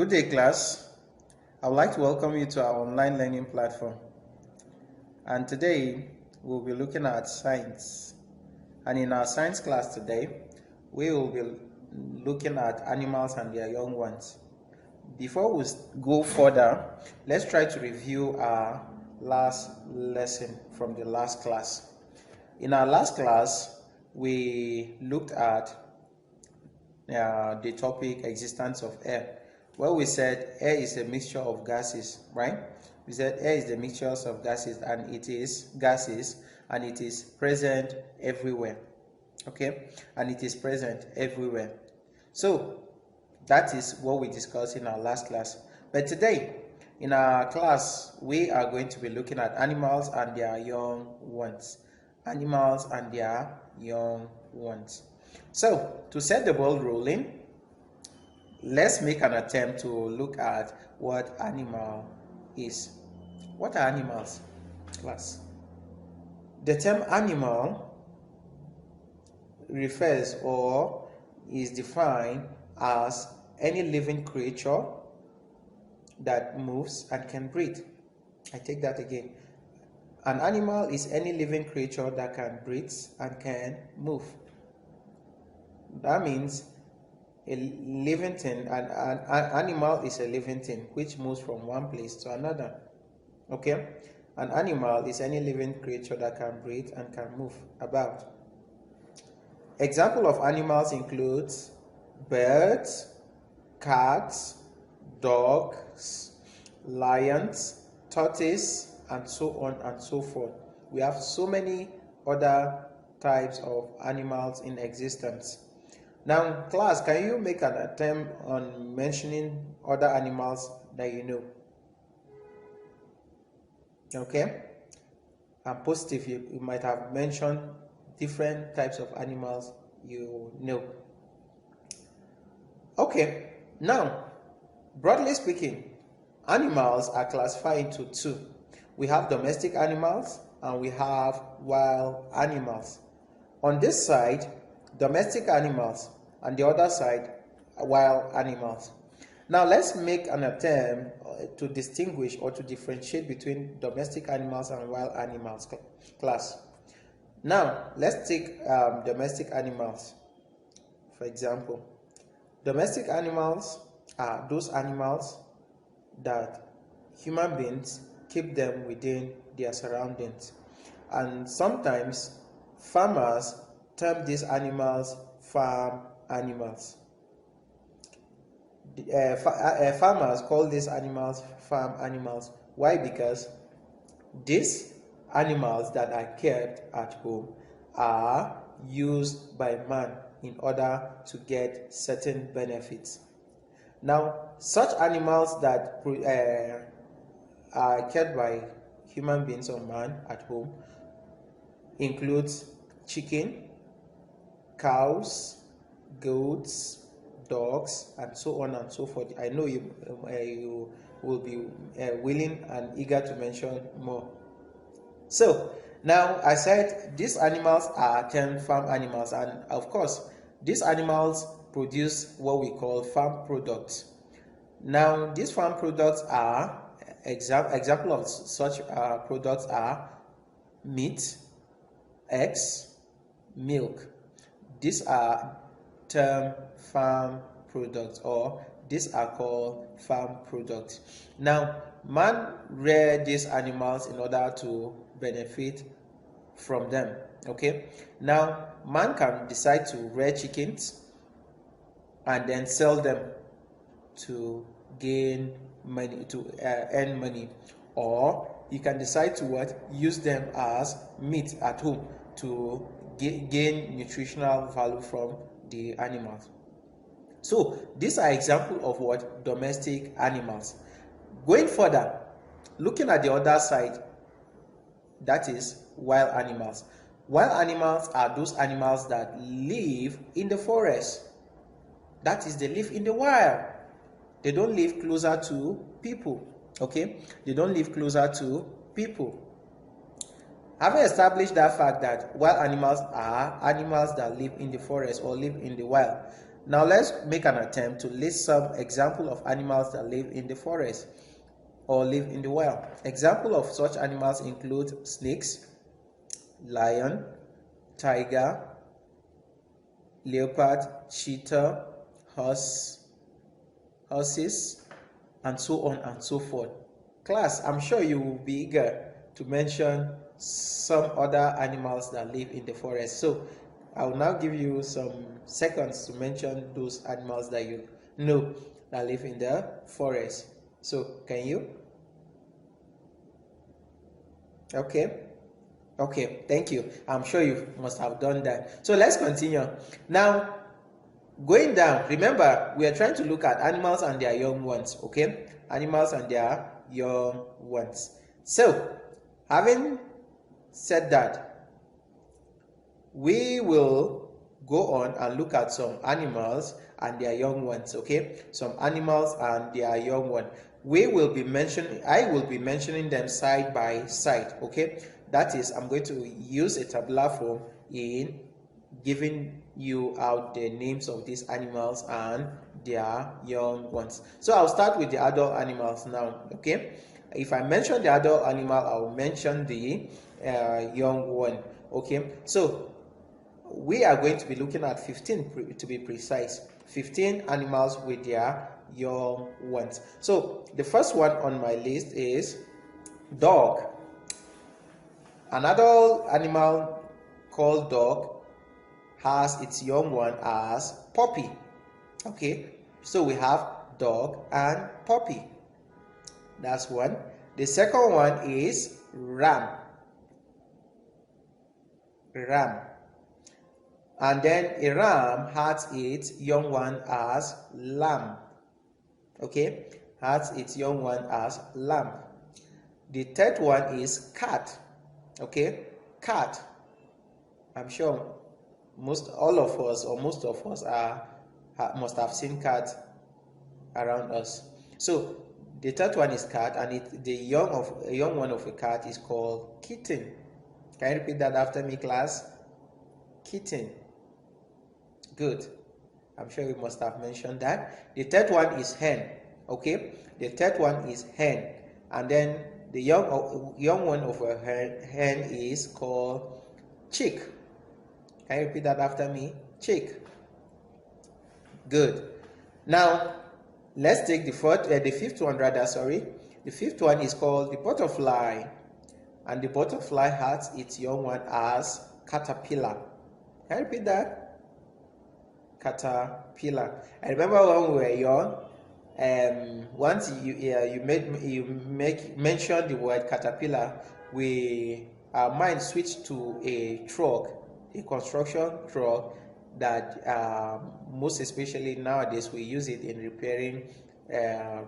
Good day, class. I would like to welcome you to our online learning platform. And today, we'll be looking at science. And in our science class today, we will be looking at animals and their young ones. Before we go further, let's try to review our last lesson from the last class. In our last class, we looked at the topic existence of air. Well, we said air is a mixture of gases, right? We said air is the mixture of gases, and it is gases, and it is present everywhere. Okay, and it is present everywhere. So that is what we discussed in our last class. But today, in our class, we are going to be looking at animals and their young ones. Animals and their young ones. So, to set the ball rolling, let's make an attempt to look at what animal is. What are animals, class? The term animal refers or is defined as any living creature that moves and can breathe. I take that again. An animal is any living creature that can breathe and can move. That means a living thing, an animal is a living thing which moves from one place to another. Okay? An animal is any living creature that can breathe and can move about. Example of animals includes birds, cats, dogs, lions, tortoise, and so on and so forth. We have so many other types of animals in existence. Now, class, can you make an attempt on mentioning other animals that you know? Okay? And positive, you might have mentioned different types of animals you know. Okay, now, broadly speaking, animals are classified into two. We have domestic animals and we have wild animals. On this side, domestic animals, and the other side, wild animals. Now let's make an attempt to distinguish or to differentiate between domestic animals and wild animals, class. Now let's take domestic animals. For example, domestic animals are those animals that human beings keep them within their surroundings, and sometimes farmers term these animals farm animals. Farmers call these animals farm animals. Why? Because these animals that are kept at home are used by man in order to get certain benefits. Now, such animals that are kept by human beings or man at home includes chicken, cows, goats, dogs, and so on and so forth. I know you will be willing and eager to mention more. So now I said these animals are termed farm animals, and of course these animals produce what we call farm products. Now these farm products are example of such products are meat, eggs, milk. These are termed farm products, or these are called farm products. Now, man rear these animals in order to benefit from them. Okay. Now, man can decide to rear chickens and then sell them to gain money, to earn money, or you can decide to use them as meat at home to gain nutritional value from the animals. So these are examples of what domestic animals. Going further, looking at the other side, that is wild animals. Wild animals are those animals that live in the forest. That is, they live in the wild. They don't live closer to people. Okay, they don't live closer to people. Having established that fact that wild animals are animals that live in the forest or live in the wild, Now let's make an attempt to list some example of animals that live in the forest or live in the wild. Example of such animals include snakes, lion, tiger, leopard, cheetah, horses, and so on and so forth. Class, I'm sure you will be eager to mention some other animals that live in the forest. So I will now give you some seconds to mention those animals that you know that live in the forest. So can you? Okay. Okay, thank you. I'm sure you must have done that. So let's continue. Now, going down, remember, we are trying to look at animals and their young ones, okay? Animals and their young ones. So, having said that, we will go on and look at some animals and their young ones, okay? Some animals and their young one. I will be mentioning them side by side, okay? That is, I'm going to use a tabular form in giving you out the names of these animals and their young ones. So I'll start with the adult animals now, okay? If I mention the adult animal, I'll mention the young one, okay? So we are going to be looking at 15 to be precise, 15 animals with their young ones. So the first one on my list is dog. An adult animal called dog has its young one as puppy. Okay, so we have dog and puppy. That's one. The second one is ram. And then a ram has its young one as lamb. Okay, has its young one as lamb. The third one is cat. Okay, cat. I'm sure most of us must have seen cat around us. So the third one is cat, and the young one of a cat is called kitten. Can you repeat that after me, class? Kitten. Good. I'm sure you must have mentioned that. The third one is hen. Okay, the third one is hen, and then the young one of a hen is called chick. Can you repeat that after me? Chick. Good. Now let's take the fifth one rather. Sorry, the fifth one is called the butterfly, and the butterfly has its young one as caterpillar. Can you repeat that? Caterpillar. I remember when we were young, once you mentioned the word caterpillar, our mind switched to a truck, a construction truck that most especially nowadays we use it in repairing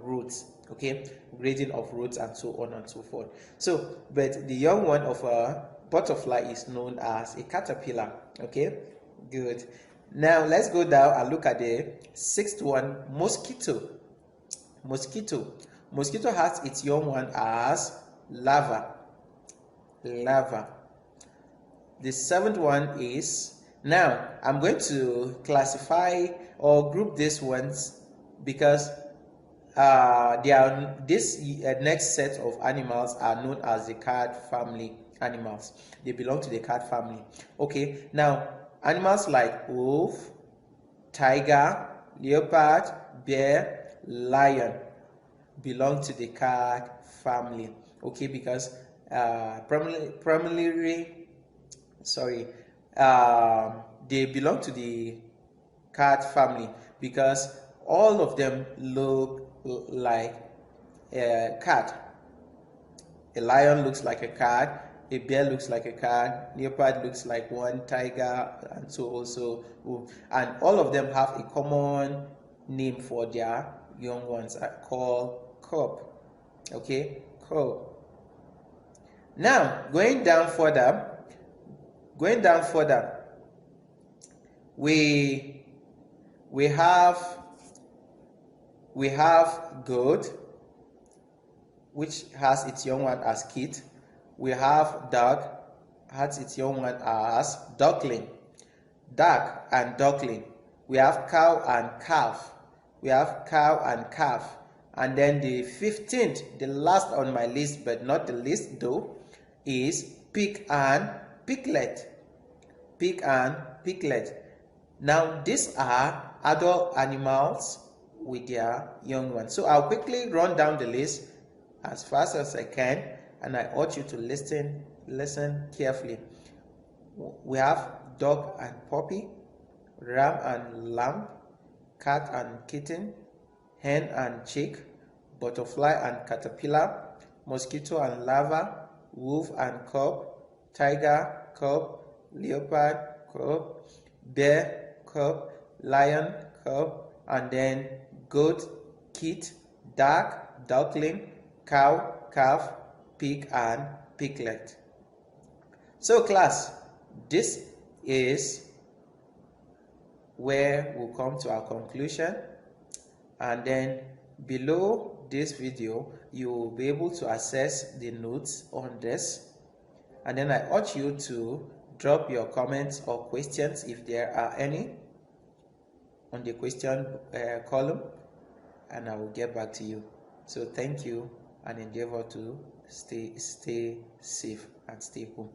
roads, okay, grading of roads and so on and so forth. So, but the young one of a butterfly is known as a caterpillar. Okay, good. Now let's go down and look at the sixth one, mosquito. Mosquito has its young one as larva. The seventh one is, now I'm going to classify or group these ones because this next set of animals are known as the cat family animals. They belong to the cat family. Okay, now animals like wolf, tiger, leopard, bear, lion belong to the cat family. Okay, because they belong to the cat family because all of them look like a cat. A lion looks like a cat, a bear looks like a cat, leopard looks like one, tiger, and so also, and all of them have a common name for their young ones called cub. Okay, cub. Now going down further, we have goat, which has its young one as kid. We have duck, has its young one as duckling. Duck and duckling we have cow and calf. We have cow and calf. And then the 15th, the last on my list, but not the least though, is pig and piglet. Pig and piglet. Now these are adult animals with their young ones. So I'll quickly run down the list as fast as I can, and I urge you to listen carefully. We have dog and puppy, ram and lamb, cat and kitten, hen and chick, butterfly and caterpillar, mosquito and larva, wolf and cub, tiger, cub, leopard, cub, bear, cub, lion, cub, and then goat, kit, duck, duckling, cow, calf, pig, and piglet. So class, this is where we'll come to our conclusion, and then below this video you will be able to access the notes on this, and then I urge you to drop your comments or questions if there are any on the question column, and I will get back to you. So thank you, and endeavor to stay safe and stay home.